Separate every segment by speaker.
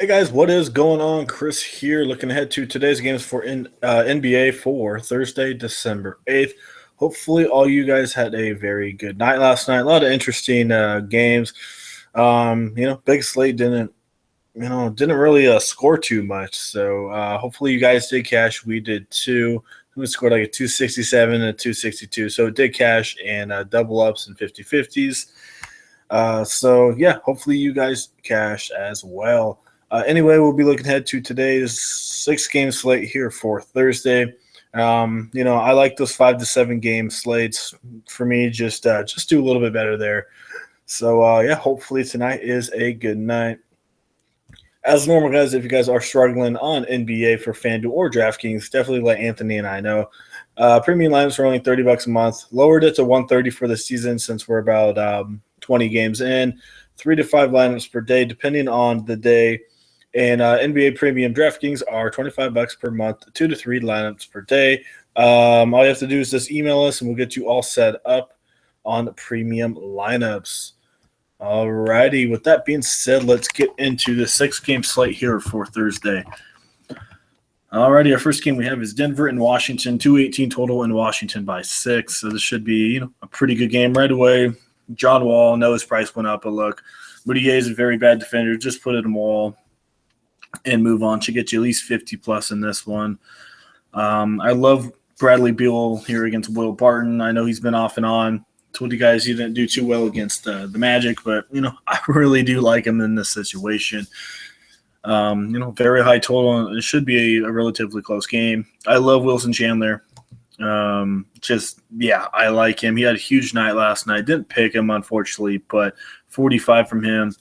Speaker 1: Hey guys, what is going on? Chris here, looking ahead to today's games for NBA for Thursday, December 8th. Hopefully, all you guys had a very good night last night. A lot of interesting games. Big slate didn't really score too much. So hopefully, you guys did cash. We did too. We scored like a 267 and a 262. So it did cash and double ups and 50-50s. So hopefully you guys cash as well. Anyway, we'll be looking ahead to today's 6 game slate here for Thursday. I like those 5 to 7 game slates. For me, just do a little bit better there. So hopefully tonight is a good night. As normal, guys, if you guys are struggling on NBA for FanDuel or DraftKings, definitely let Anthony and I know. Premium lineups are only $30 a month. Lowered it to 130 for the season since we're about 20 games in. 3 to 5 lineups per day, depending on the day. And NBA Premium DraftKings are $25 per month, 2 to 3 lineups per day. All you have to do is just email us, and we'll get you all set up on the premium lineups. Alrighty, with that being said, let's get into the 6 game slate here for Thursday. Alrighty, our first game we have is Denver and Washington, 218 total in Washington by 6. So this should be a pretty good game right away. John Wall, know his price went up, but look, Mudiay is a very bad defender. Just put it in Wall and move on. Should get you at least 50 plus in this one. I love Bradley Beal here against Will Barton. I know he's been off and on. Told you guys he didn't do too well against the Magic, but I really do like him in this situation. Very high total. It should be a relatively close game. I love Wilson Chandler. I like him. He had a huge night last night. Didn't pick him, unfortunately, but 45 from him.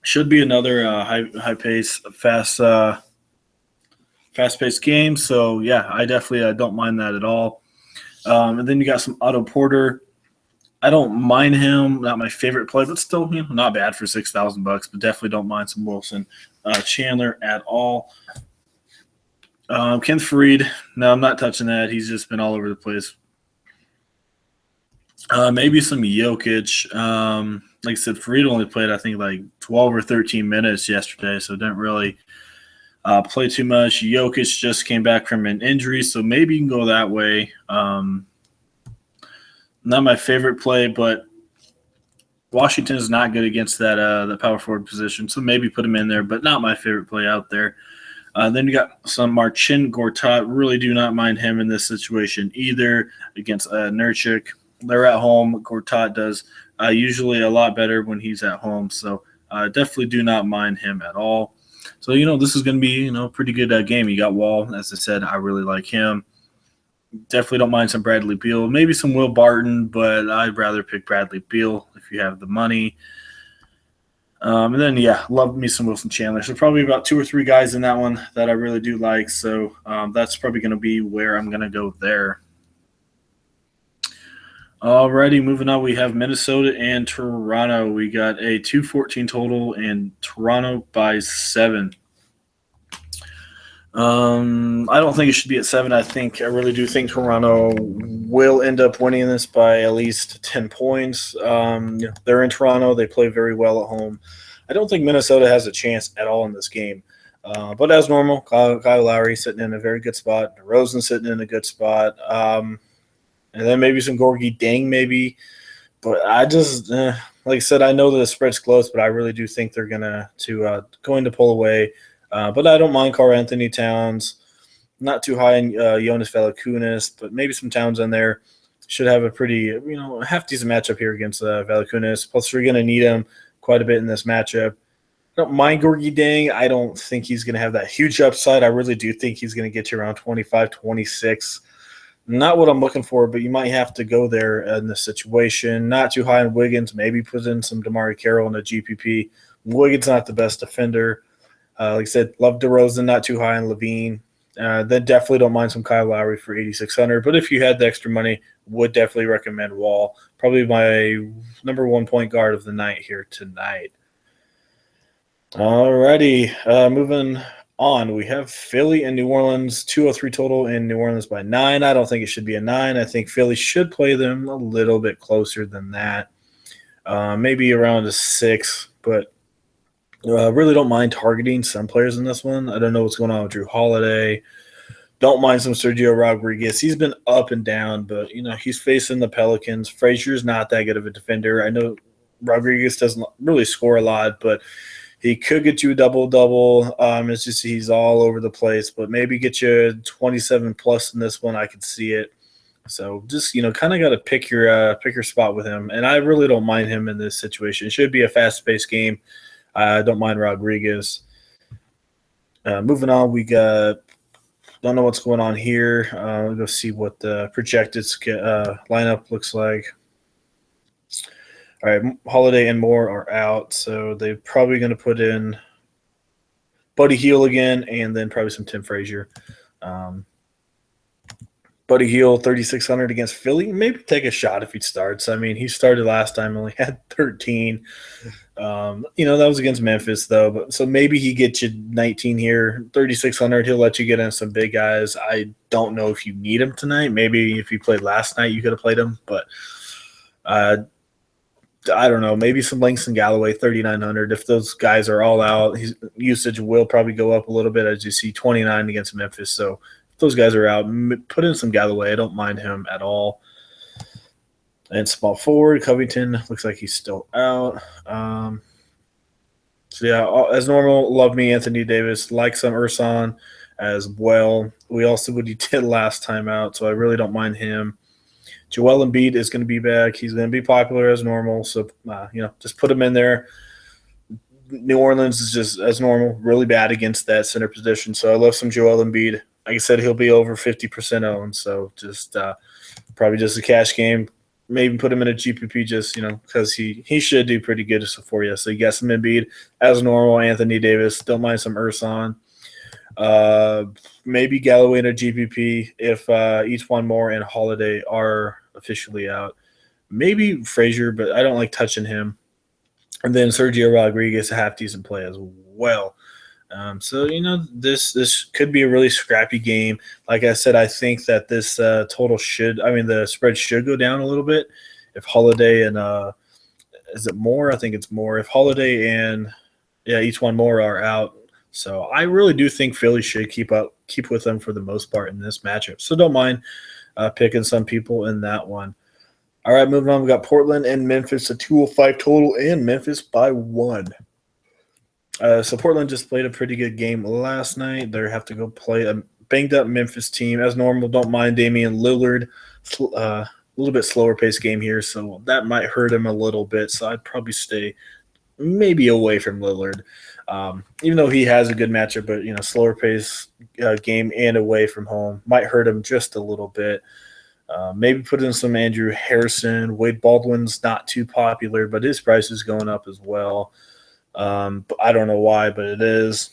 Speaker 1: Should be another high pace, fast-paced game. So, I definitely don't mind that at all. And then you got some Otto Porter. I don't mind him. Not my favorite play, but still, not bad for $6,000. But definitely don't mind some Wilson Chandler at all. Ken Freed. No, I'm not touching that. He's just been all over the place. Maybe some Jokic. Like I said, Freed only played, I think, like 12 or 13 minutes yesterday, so didn't really play too much. Jokic just came back from an injury, so maybe you can go that way. Not my favorite play, but Washington is not good against that power forward position, so maybe put him in there, but not my favorite play out there. Then you got some Marcin Gortat. Really do not mind him in this situation either against Nurkic. They're at home. Gortat does usually a lot better when he's at home, so definitely do not mind him at all. So, this is going to be, a pretty good game. You got Wall. As I said, I really like him. Definitely don't mind some Bradley Beal. Maybe some Will Barton, but I'd rather pick Bradley Beal if you have the money. And then, love me some Wilson Chandler. So probably about 2 or 3 guys in that one that I really do like. So that's probably going to be where I'm going to go there. Alrighty, moving on, we have Minnesota and Toronto. We got a 214 total and Toronto by 7. I don't think it should be at 7. I really do think Toronto will end up winning this by at least 10 points. They're in Toronto. They play very well at home. I don't think Minnesota has a chance at all in this game. But as normal, Kyle Lowry sitting in a very good spot. DeRozan sitting in a good spot. And then maybe some Gorgie Dang maybe. But I just, like I said, I know that the spread's close, but I really do think they're going to pull away. But I don't mind Karl Anthony Towns. Not too high in Jonas Valanciunas, but maybe some Towns in there. Should have a pretty, half-decent matchup here against Valanciunas. Plus, we're going to need him quite a bit in this matchup. I don't mind Gorgie Dang. I don't think he's going to have that huge upside. I really do think he's going to get you around 25, 26. Not what I'm looking for, but you might have to go there in this situation. Not too high in Wiggins. Maybe put in some DeMar Carroll in a GPP. Wiggins not the best defender. Like I said, love DeRozan, not too high in Levine. Then definitely don't mind some Kyle Lowry for 8,600. But if you had the extra money, would definitely recommend Wall. Probably my number 1 point guard of the night here tonight. Alrighty, moving on. We have Philly and New Orleans, 203 total in New Orleans by 9. I don't think it should be a 9. I think Philly should play them a little bit closer than that. Maybe around a 6, but Really don't mind targeting some players in this one. I don't know what's going on with Drew Holiday. Don't mind some Sergio Rodriguez. He's been up and down, but he's facing the Pelicans. Frazier's not that good of a defender. I know Rodriguez doesn't really score a lot, but he could get you a double double. It's just he's all over the place, but maybe get you 27 plus in this one. I could see it. So just kind of got to pick your spot with him, and I really don't mind him in this situation. It should be a fast paced game. I don't mind Rodriguez. Moving on, we got don't know what's going on here. We'll go see what the projected lineup looks like. All right, Holiday and Moore are out, so they're probably going to put in Buddy Hield again, and then probably some Tim Frazier. Buddy Hield, 3,600 against Philly. Maybe take a shot if he starts. I mean, he started last time, only had 13. That was against Memphis, though. But so maybe he gets you 19 here, 3,600. He'll let you get in some big guys. I don't know if you need him tonight. Maybe if you played last night, you could have played him. But I don't know. Maybe some Langston Galloway, 3,900. If those guys are all out, his usage will probably go up a little bit as you see 29 against Memphis. So if those guys are out, put in some Galloway. I don't mind him at all. And small forward, Covington looks like he's still out. As normal, love me Anthony Davis. Like some Ursan as well. We all see what he did last time out, so I really don't mind him. Joel Embiid is going to be back. He's going to be popular as normal, so just put him in there. New Orleans is just as normal, really bad against that center position. So I love some Joel Embiid. Like I said, he'll be over 50% owned, so just probably just a cash game. Maybe put him in a GPP just, because he should do pretty good for you. So you got some Embiid as normal, Anthony Davis. Don't mind some Ursan. Maybe Galloway in a GPP if each one more and Holiday are officially out. Maybe Frazier, but I don't like touching him. And then Sergio Rodriguez, a half decent play as well. This could be a really scrappy game. Like I said, I think that this the spread should go down a little bit if Holiday and is it Moore? I think it's Moore. If Holiday and each one more are out. So I really do think Philly should keep with them for the most part in this matchup. So don't mind picking some people in that one. All right, moving on. We got Portland and Memphis, a 205 total, and Memphis by 1. So Portland just played a pretty good game last night. They have to go play a banged-up Memphis team. As normal, don't mind Damian Lillard. A little bit slower-paced game here, so that might hurt him a little bit. So I'd probably stay maybe away from Lillard, even though he has a good matchup. But, slower-paced game and away from home might hurt him just a little bit. Maybe put in some Andrew Harrison. Wade Baldwin's not too popular, but his price is going up as well. But I don't know why, but it is.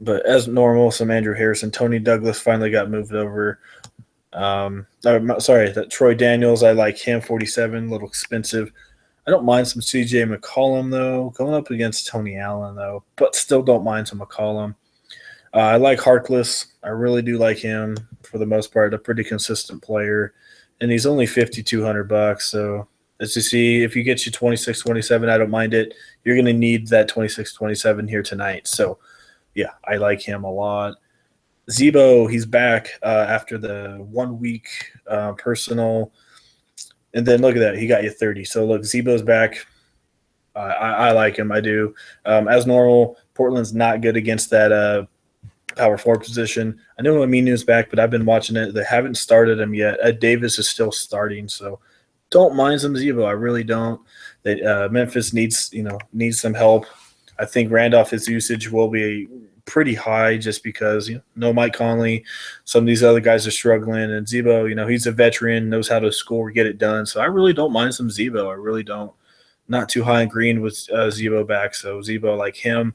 Speaker 1: But as normal, some Andrew Harrison. Tony Douglas finally got moved over. That Troy Daniels, I like him, 47, a little expensive. I don't mind some CJ McCollum, though, going up against Tony Allen, though, but still don't mind some McCollum. I like Harkless. I really do like him for the most part, a pretty consistent player, and he's only $5,200, so as you see, if you get you 26, 27, I don't mind it. You're going to need that 26, 27 here tonight. So, yeah, I like him a lot. Zebo, he's back after the 1 week personal. And then look at that. He got you 30. So, look, Zebo's back. I like him. I do. As normal, Portland's not good against that power forward position. I know Aminu's back, but I've been watching it. They haven't started him yet. Ed Davis is still starting, so – don't mind some Zebo. I really don't. Memphis needs some help. I think Randolph's usage will be pretty high just because no Mike Conley. Some of these other guys are struggling, and Zebo, he's a veteran, knows how to score, get it done. So I really don't mind some Zebo. I really don't. Not too high in green with Zebo back. So Zebo, like him,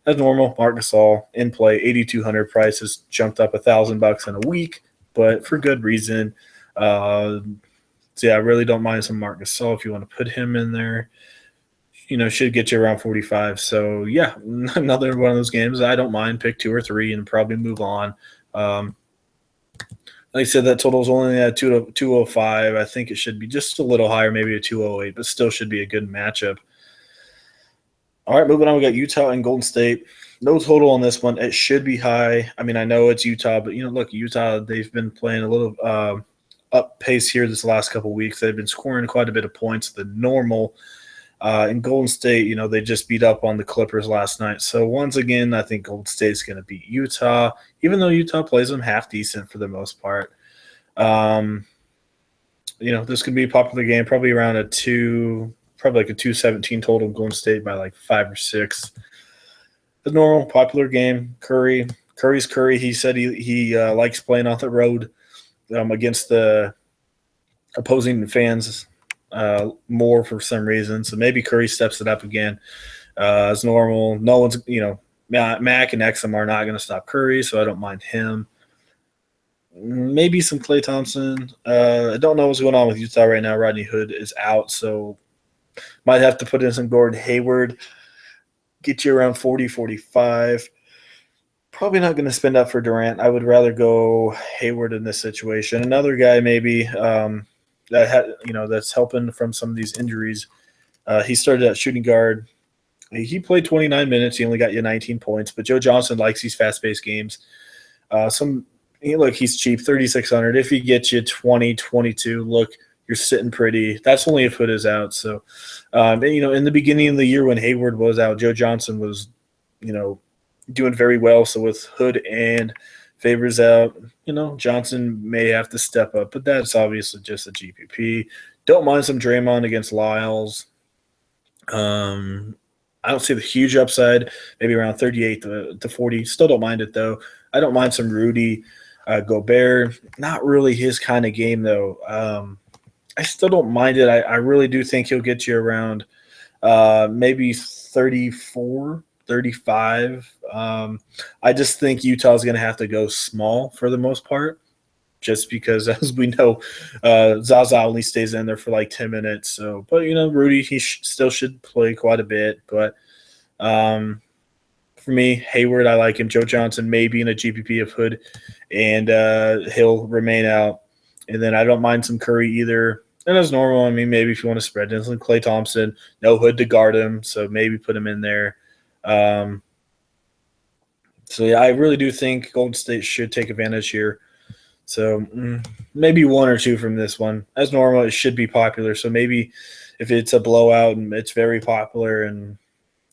Speaker 1: as normal. Marc Gasol in play, 8,200 price has jumped up $1,000 in a week, but for good reason. So, I really don't mind some Marc Gasol if you want to put him in there. Should get you around 45. So, yeah, another one of those games I don't mind. Pick 2 or 3 and probably move on. Like I said, that total is only at 205. I think it should be just a little higher, maybe a 208, but still should be a good matchup. All right, moving on. We got Utah and Golden State. No total on this one. It should be high. I mean, I know it's Utah, but look, Utah. They've been playing a little up pace here this last couple of weeks. They've been scoring quite a bit of points than normal. In Golden State, they just beat up on the Clippers last night. So once again, I think Golden State's going to beat Utah, even though Utah plays them half decent for the most part. This could be a popular game, probably around probably like a 217 total. Golden State by like 5 or 6. The normal popular game. Curry's Curry. He said he likes playing on the road against the opposing fans more for some reason. So maybe Curry steps it up again as normal. No one's, Mac and Exum are not going to stop Curry, so I don't mind him. Maybe some Klay Thompson. I don't know what's going on with Utah right now. Rodney Hood is out, so might have to put in some Gordon Hayward. Get you around 40, 45. Probably not going to spend up for Durant. I would rather go Hayward in this situation. Another guy maybe that's helping from some of these injuries. He started at shooting guard. He played 29 minutes. He only got you 19 points. But Joe Johnson likes these fast-paced games. He's cheap, 3,600. If he gets you 20, 22, look, you're sitting pretty. That's only if Hood is out. So, in the beginning of the year when Hayward was out, Joe Johnson was, doing very well. So with Hood and Favors out, Johnson may have to step up. But that's obviously just a GPP. Don't mind some Draymond against Lyles. I don't see the huge upside, maybe around 38 to 40. Still don't mind it, though. I don't mind some Rudy Gobert. Not really his kind of game, though. I still don't mind it. I really do think he'll get you around maybe 34, 35. I just think Utah's going to have to go small for the most part, just because, as we know, Zaza only stays in there for like 10 minutes. So, but, Rudy, he still should play quite a bit. But for me, Hayward, I like him. Joe Johnson maybe in a GPP of Hood, and he'll remain out. And then I don't mind some Curry either. And as normal, I mean, maybe if you want to spread in some Klay Thompson, no Hood to guard him, so maybe put him in there. I really do think Golden State should take advantage here. So maybe one or two from this one. As normal, it should be popular. So maybe if it's a blowout and it's very popular and,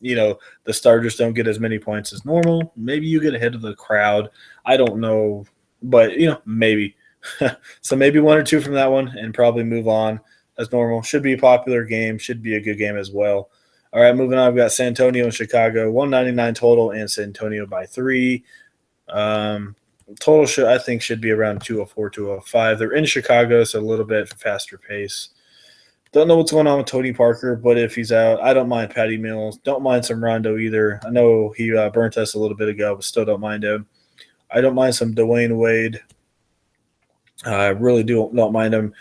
Speaker 1: the starters don't get as many points as normal, maybe you get ahead of the crowd. I don't know, but, maybe. So maybe one or two from that one and probably move on as normal. Should be a popular game. Should be a good game as well. All right, moving on. We've got San Antonio and Chicago, 199 total, and San Antonio by 3. Total should be around 204, 205. They're in Chicago, so a little bit faster pace. Don't know what's going on with Tony Parker, but if he's out, I don't mind Patty Mills. Don't mind some Rondo either. I know he burnt us a little bit ago, but still don't mind him. I don't mind some Dwayne Wade. I really don't mind him.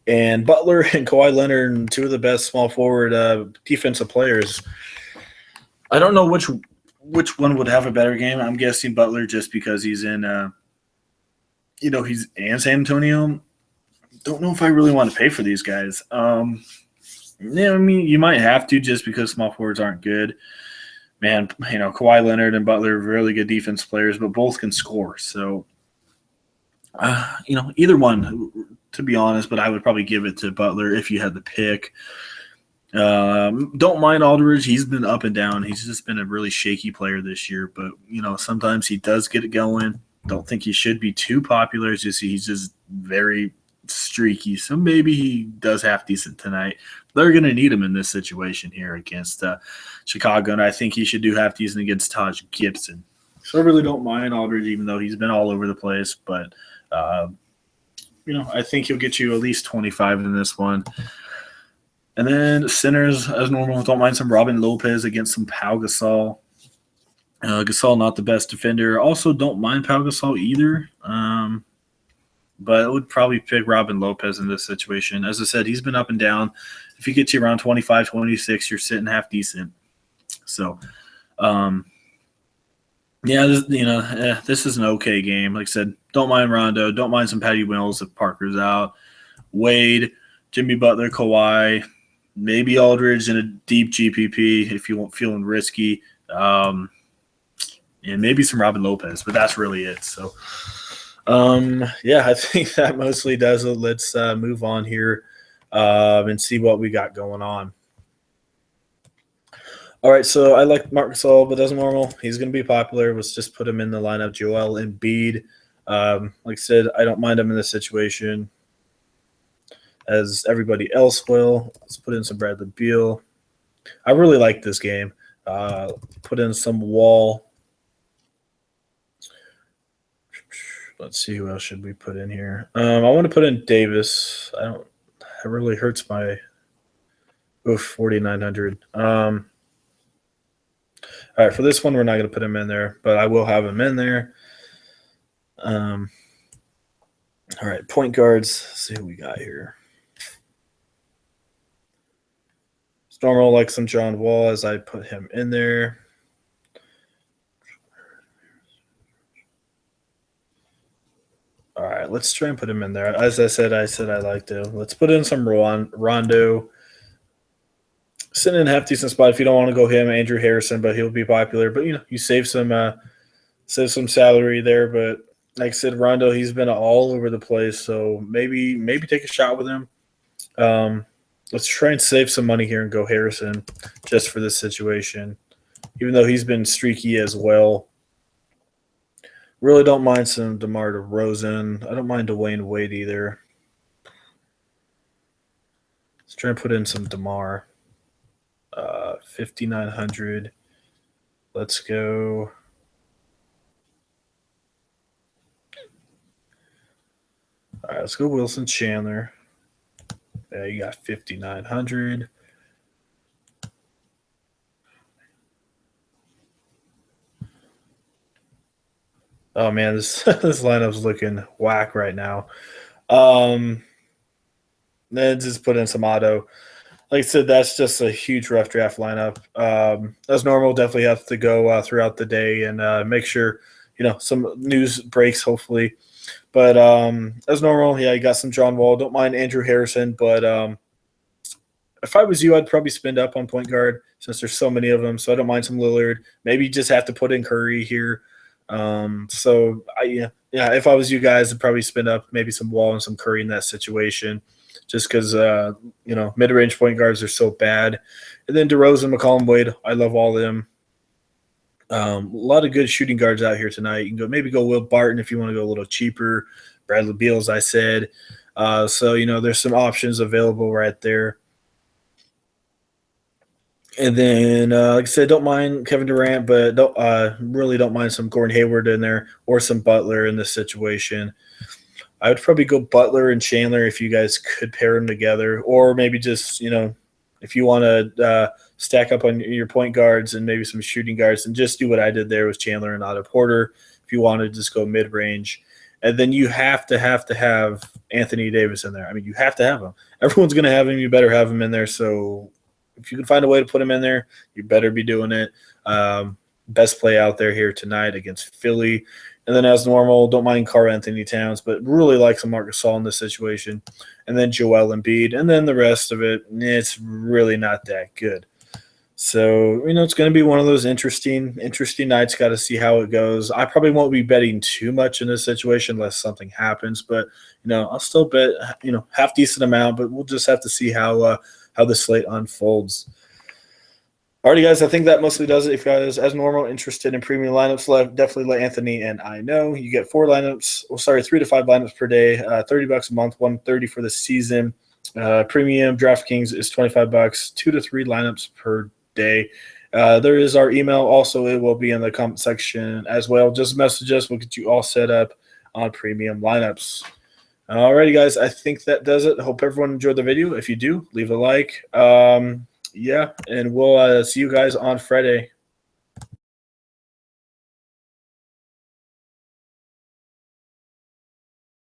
Speaker 1: And Butler and Kawhi Leonard, two of the best small forward defensive players. I don't know which one would have a better game. I'm guessing Butler just because he's in, he's in San Antonio. Don't know if I really want to pay for these guys. You might have to just because small forwards aren't good. Man, Kawhi Leonard and Butler are really good defense players, but both can score. So, either one, to be honest, but I would probably give it to Butler if you had the pick. Don't mind Aldridge. He's been up and down. He's just been a really shaky player this year, but, sometimes he does get it going. Don't think he should be too popular. It's just he's just very streaky, so maybe he does half decent tonight. They're going to need him in this situation here against Chicago, and I think he should do half decent against Taj Gibson. So I really don't mind Aldridge, even though he's been all over the place, but I think he'll get you at least 25 in this one. And then centers, as normal, don't mind some Robin Lopez against some Pau Gasol. Gasol, not the best defender. Also, don't mind Pau Gasol either. But I would probably pick Robin Lopez in this situation. As I said, he's been up and down. If he gets you around 25, 26, you're sitting half decent. So, this is an okay game. Like I said, don't mind Rondo. Don't mind some Patty Mills if Parker's out. Wade, Jimmy Butler, Kawhi. maybe Aldridge in a deep GPP if you weren't feeling risky, and maybe some Robin Lopez, but that's really it. So, yeah, I think that mostly does it. Let's move on here and see what we got going on. All right, so I like Marc Gasol, but as normal, he's going to be popular. Let's just put him in the lineup. Joel Embiid. Like I said, I don't mind him in this situation, as everybody else will. Let's put in some Bradley Beal. I really like this game. Put in some Wall. Let's see, who else should we put in here? I want to put in Davis. It really hurts my 4,900. All right, for this one, we're not going to put him in there, but I will have him in there. All right, point guards. Let's see who we got here. It's normal, like some John Wall, as I put him in there. All right, let's try and put him in there. As I said I liked him. Let's put in some Rondo. Sitting in a half decent spot if you don't want to go him, Andrew Harrison, but he'll be popular. But you save some salary there. But like I said, Rondo, he's been all over the place, so maybe take a shot with him. Let's try and save some money here and go Harrison just for this situation, even though he's been streaky as well. Really don't mind some DeMar DeRozan. I don't mind Dwayne Wade either. Let's try and put in some DeMar. 5,900. Let's go. All right, let's go Wilson Chandler. Yeah, you got 5,900. Oh man, this lineup's looking whack right now. Then just put in some auto. Like I said, that's just a huge rough draft lineup. As normal, definitely have to go throughout the day and make sure some news breaks, hopefully. But as normal, yeah, you got some John Wall. Don't mind Andrew Harrison, but if I was you, I'd probably spend up on point guard since there's so many of them. So I don't mind some Lillard. Maybe you just have to put in Curry here. If I was you guys, I'd probably spend up maybe some Wall and some Curry in that situation, just because mid-range point guards are so bad. And then DeRozan, McCollum, Wade, I love all of them. A lot of good shooting guards out here tonight. You can maybe go Will Barton if you want to go a little cheaper. Bradley Beal, as I said. So there's some options available right there. And then, like I said, don't mind Kevin Durant, but really don't mind some Gordon Hayward in there or some Butler in this situation. I would probably go Butler and Chandler if you guys could pair them together, or maybe just if you want to stack up on your point guards and maybe some shooting guards, and just do what I did there with Chandler and Otto Porter. If you want to just go mid range, and then you have to have Anthony Davis in there. I mean, you have to have him. Everyone's going to have him. You better have him in there. So if you can find a way to put him in there, you better be doing it. Best play out there here tonight against Philly. And then as normal, don't mind Karl-Anthony Towns, but really like some Marc Gasol in this situation. And then Joel Embiid. And then the rest of it, it's really not that good. So, it's going to be one of those interesting nights. Got to see how it goes. I probably won't be betting too much in this situation unless something happens. But, I'll still bet, half decent amount. But we'll just have to see how the slate unfolds. Alrighty, guys, I think that mostly does it. If you guys, as normal, interested in premium lineups, definitely let Anthony and I know. You get 3 to 5 lineups per day, $30 a month, $130 for the season. Premium DraftKings is $25, 2 to 3 lineups per day. There is our email. Also, it will be in the comment section as well. Just message us. We'll get you all set up on premium lineups. Alrighty, guys, I think that does it. I hope everyone enjoyed the video. If you do, leave a like. And we'll see you guys on Friday.